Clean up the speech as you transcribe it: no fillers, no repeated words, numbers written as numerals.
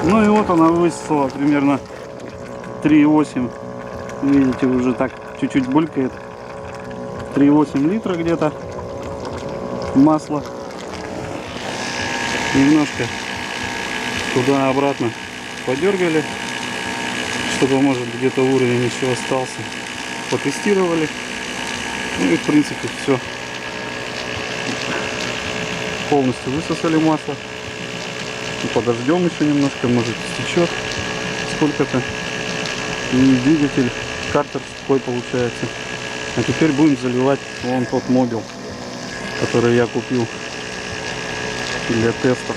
Ну и вот она высосала примерно 3,8. Видите, уже так чуть-чуть булькает. 3,8 литра где-то масла. Немножко туда-обратно подергали, чтобы, может, где-то уровень еще остался. Потестировали. Ну и в принципе все. Полностью высосали масло. И подождем еще немножко, может, стечет сколько-то. И двигатель, картер сухой получается. А теперь будем заливать вон тот мобил, который я купил для тестов.